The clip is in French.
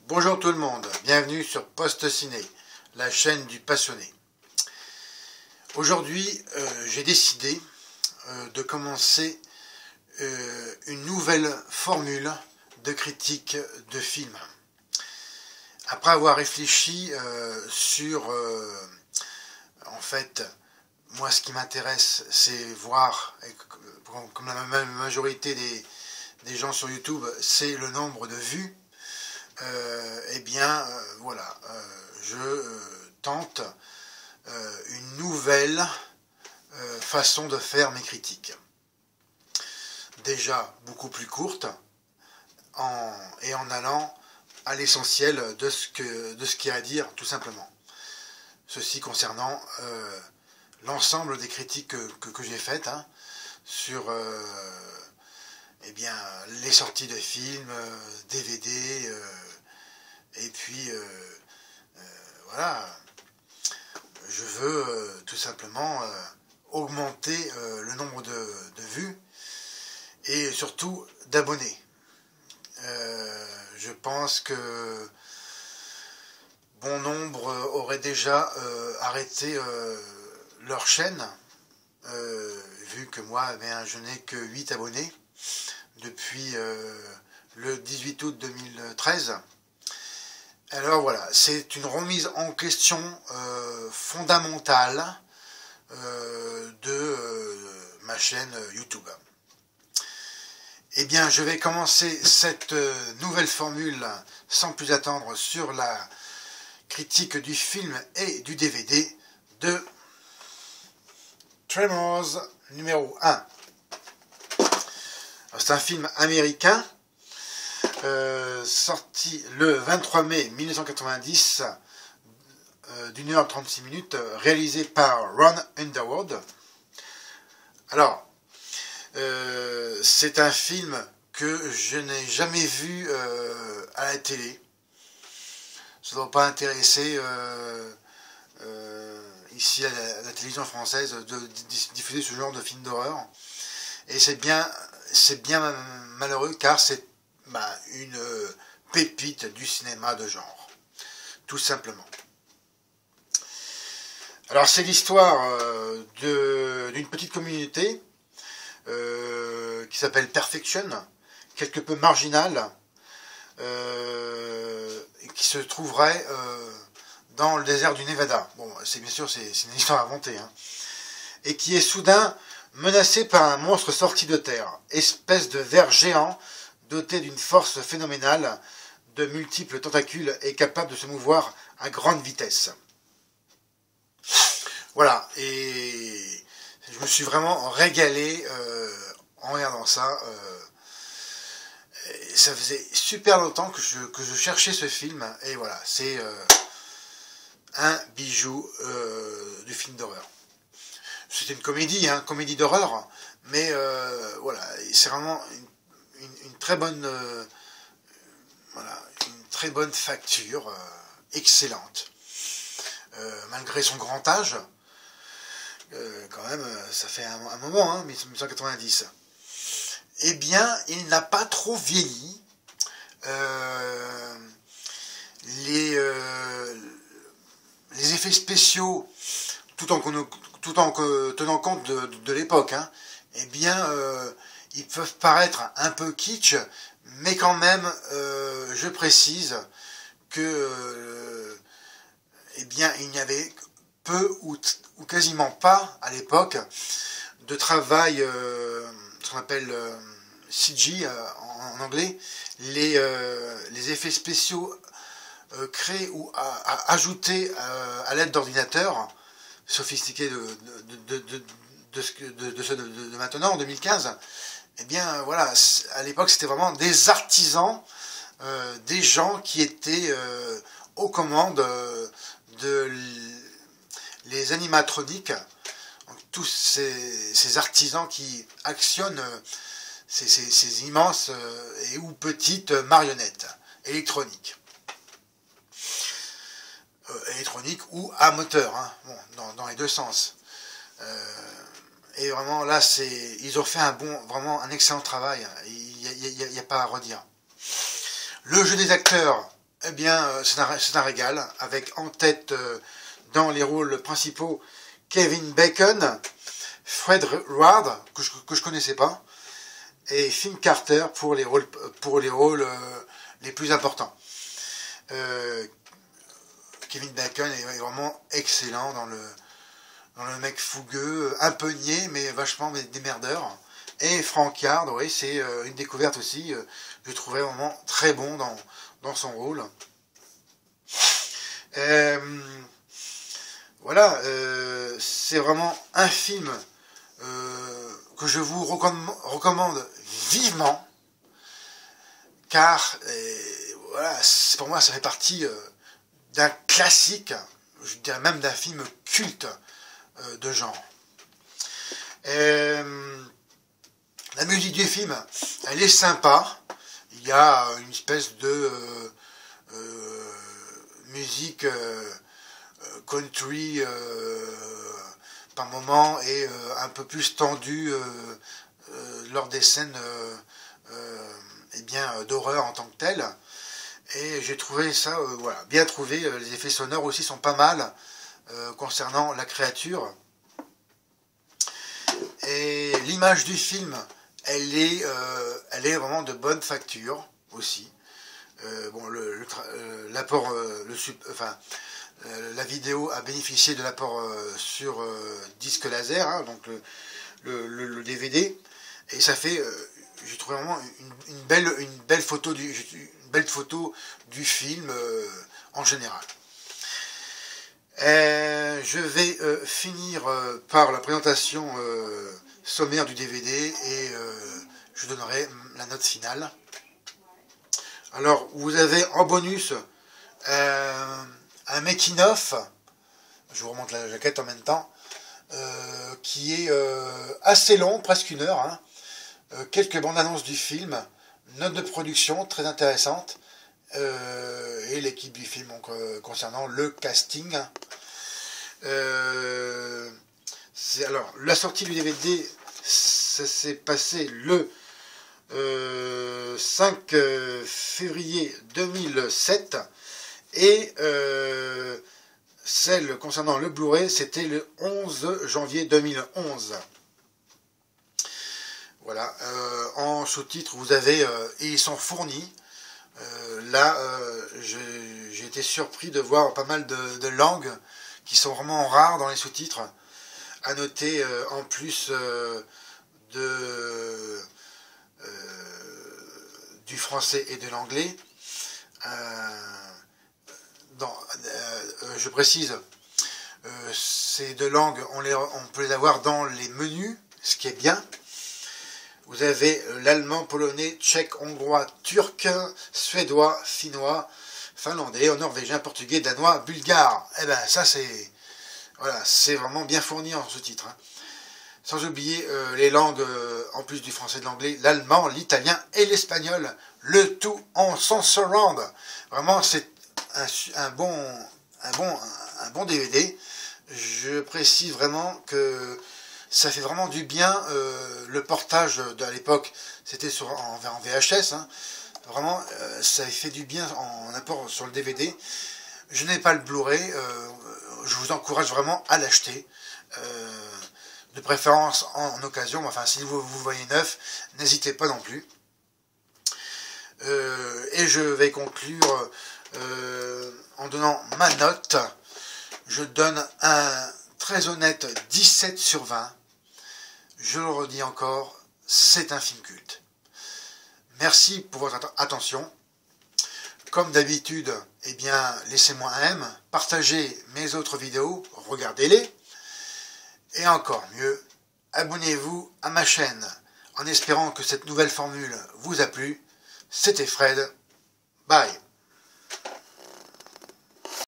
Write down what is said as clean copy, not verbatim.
Bonjour tout le monde, bienvenue sur Post Ciné, la chaîne du passionné. Aujourd'hui, j'ai décidé de commencer une nouvelle formule de critique de films. Après avoir réfléchi sur, en fait, moi ce qui m'intéresse, c'est voir, comme la majorité des gens sur YouTube, c'est le nombre de vues. Voilà, je tente une nouvelle façon de faire mes critiques. Déjà beaucoup plus courte et en allant à l'essentiel de ce qu'il y a à dire, tout simplement. Ceci concernant l'ensemble des critiques que j'ai faites sur les sorties de films, DVD, et puis voilà, je veux tout simplement augmenter le nombre de vues et surtout d'abonnés. Je pense que bon nombre auraient déjà arrêté leur chaîne, vu que moi je n'ai que 8 abonnés depuis le 18 août 2013. Alors voilà, c'est une remise en question fondamentale de ma chaîne YouTube. Eh bien, je vais commencer cette nouvelle formule sans plus attendre sur la critique du film et du DVD de Tremors numéro 1. C'est un film américain sorti le 23 mai 1990 d'1h36, réalisé par Ron Underwood. Alors, c'est un film que je n'ai jamais vu à la télé. Ça ne doit pas intéresser ici à la télévision française de diffuser ce genre de film d'horreur. Et c'est bien malheureux car c'est une pépite du cinéma de genre, tout simplement. Alors c'est l'histoire d'une petite communauté qui s'appelle Perfection, quelque peu marginale, qui se trouverait dans le désert du Nevada. Bon, bien sûr c'est une histoire inventée, et qui est soudain menacée par un monstre sorti de terre, espèce de ver géant doté d'une force phénoménale, de multiples tentacules et capable de se mouvoir à grande vitesse. Voilà, et je me suis vraiment régalé en regardant ça. Ça faisait super longtemps que je cherchais ce film, et voilà, c'est un bijou du film d'horreur. C'était une comédie, comédie d'horreur, mais voilà, c'est vraiment une très bonne facture, excellente, malgré son grand âge, quand même ça fait un moment, 1990. Eh bien il n'a pas trop vieilli. Les effets spéciaux, tout en tenant compte de l'époque, eh bien ils peuvent paraître un peu kitsch, mais quand même, je précise que il n'y avait peu ou quasiment pas à l'époque de travail, ce qu'on appelle CG en anglais, les effets spéciaux créés ou ajoutés à l'aide d'ordinateurs sophistiqués de ceux de maintenant, en 2015. Eh bien voilà, à l'époque c'était vraiment des artisans, des gens qui étaient aux commandes les animatroniques, tous ces artisans qui actionnent ces immenses ou petites marionnettes électroniques. Électroniques ou à moteur, dans les deux sens. Et vraiment là, ils ont fait un excellent travail. Il n'y a pas à redire. Le jeu des acteurs eh bien, c'est un régal, avec en tête, dans les rôles principaux, Kevin Bacon, Fred Ward, que je connaissais pas, et Finn Carter pour les rôles les plus importants. Kevin Bacon est vraiment excellent dans le mec fougueux, un peu niais, mais vachement démerdeur. Et Frank Yard, oui, c'est une découverte aussi. Je le trouvais vraiment très bon dans son rôle. Voilà, c'est vraiment un film que je vous recommande vivement, car voilà, pour moi ça fait partie d'un classique, je dirais même d'un film culte de genre. La musique du film, elle est sympa. Il y a une espèce de musique country par moment et un peu plus tendue lors des scènes d'horreur en tant que telle. Et j'ai trouvé ça voilà, bien trouvé. Les effets sonores aussi sont pas mal concernant la créature. Et l'image du film, elle est vraiment de bonne facture aussi. Bon, la vidéo a bénéficié de l'apport sur disque laser, hein, donc le DVD, et ça fait, j'ai trouvé vraiment une belle photo du film en général. Je vais finir par la présentation sommaire du DVD et je donnerai la note finale. Alors, vous avez en bonus un making-of, je vous remonte la jaquette en même temps, qui est assez long, presque 1 heure, hein. Quelques bandes annonces du film, note de production très intéressante, et l'équipe du film donc, concernant le casting. Alors, la sortie du DVD, ça s'est passé le 5 février 2007 et celle concernant le Blu-ray, c'était le 11 janvier 2011. Voilà, en sous-titres, vous avez, et ils sont fournis. Là, j'ai été surpris de voir pas mal de langues qui sont vraiment rares dans les sous-titres. À noter, en plus du français et de l'anglais. Je précise, ces 2 langues, on peut les avoir dans les menus, ce qui est bien. Vous avez l'allemand, polonais, tchèque, hongrois, turc, suédois, finnois, finlandais, norvégien, portugais, danois, bulgare. Eh ben ça c'est vraiment bien fourni en sous-titres. Hein. Sans oublier les langues, en plus du français et de l'anglais, l'allemand, l'italien et l'espagnol. Le tout en son surround. Vraiment, c'est un bon DVD. Je précise vraiment que ça fait vraiment du bien. Le portage à l'époque, c'était en VHS. Hein. Vraiment, ça fait du bien en apport sur le DVD. Je n'ai pas le Blu-ray. Je vous encourage vraiment à l'acheter. De préférence en occasion. Enfin, si vous voyez neuf, n'hésitez pas non plus. Et je vais conclure en donnant ma note. Je donne un très honnête 17 sur 20. Je le redis encore, c'est un film culte. Merci pour votre attention. Comme d'habitude, eh bien, laissez-moi un M, partagez mes autres vidéos, regardez-les. Et encore mieux, abonnez-vous à ma chaîne en espérant que cette nouvelle formule vous a plu. C'était Fred. Bye.